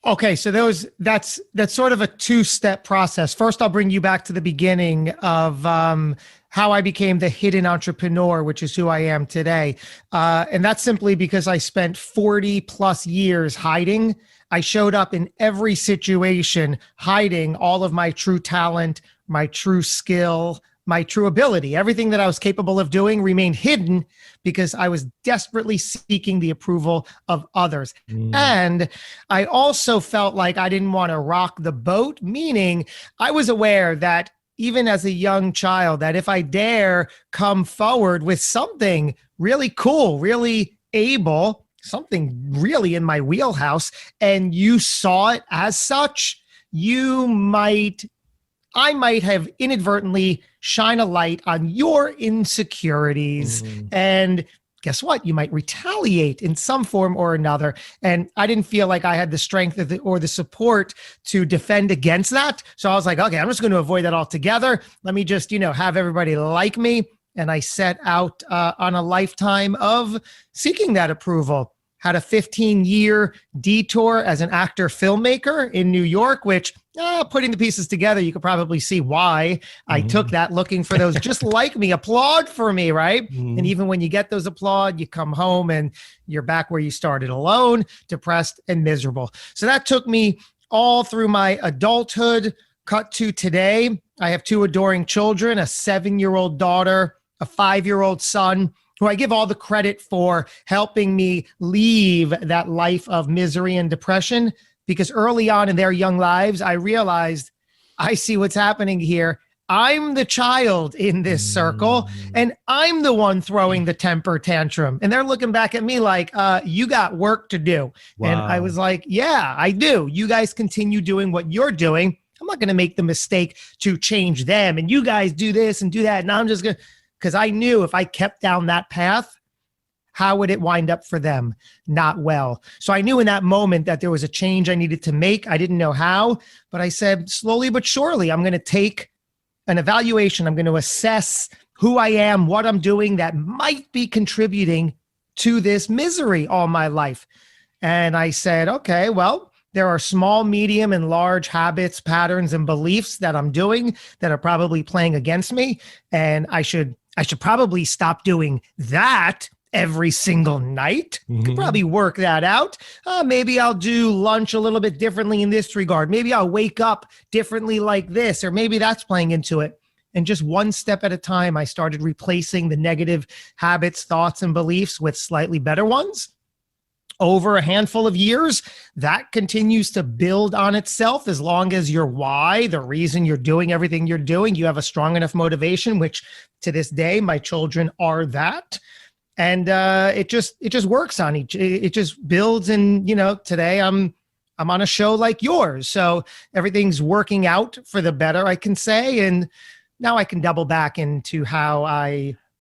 Okay, so that's sort of a two-step process. First, I'll bring you back to the beginning of how I became the hidden entrepreneur, which is who I am today. And that's simply because I spent 40 plus years hiding. I showed up in every situation, hiding all of my true talent, my true skill, my true ability. Everything that I was capable of doing remained hidden because I was desperately seeking the approval of others. And I also felt like I didn't want to rock the boat, meaning I was aware that even as a young child, that if I dare come forward with something really cool, really able, something really in my wheelhouse, and you saw it as such, I might have inadvertently shine a light on your insecurities. And guess what? You might retaliate in some form or another. And I didn't feel like I had the strength or the support to defend against that. So I was like, okay, I'm just going to avoid that altogether. Let me just, have everybody like me. And I set out on a lifetime of seeking that approval. Had a 15-year detour as an actor filmmaker in New York, which putting the pieces together, you could probably see why I took that, looking for those just like me, applaud for me, right? And even when you get those applaud, you come home and you're back where you started, alone, depressed, and miserable. So that took me all through my adulthood. Cut to today, I have two adoring children, a 7-year-old daughter, a 5-year-old son, who I give all the credit for helping me leave that life of misery and depression, because early on in their young lives, I realized I see what's happening here. I'm the child in this circle, and I'm the one throwing the temper tantrum. And they're looking back at me like, you got work to do. Wow. And I was like, yeah, I do. You guys continue doing what you're doing. I'm not going to make the mistake to change them. And you guys do this and do that. And I'm just going to, because I knew if I kept down that path, how would it wind up for them? Not well. So I knew in that moment that there was a change I needed to make. I didn't know how, but I said, slowly but surely, I'm going to take an evaluation. I'm going to assess who I am, what I'm doing that might be contributing to this misery all my life. And I said, okay, well, there are small, medium, and large habits, patterns, and beliefs that I'm doing that are probably playing against me. And I should probably stop doing that every single night. Could probably work that out. Maybe I'll do lunch a little bit differently in this regard. Maybe I'll wake up differently like this, or maybe that's playing into it. And just one step at a time, I started replacing the negative habits, thoughts, and beliefs with slightly better ones. Over a handful of years, that continues to build on itself as long as your why, the reason you're doing everything you're doing, you have a strong enough motivation, which to this day, my children are that. And it just works on it just builds. And, today I'm on a show like yours. So everything's working out for the better, I can say. And now I can double back into how I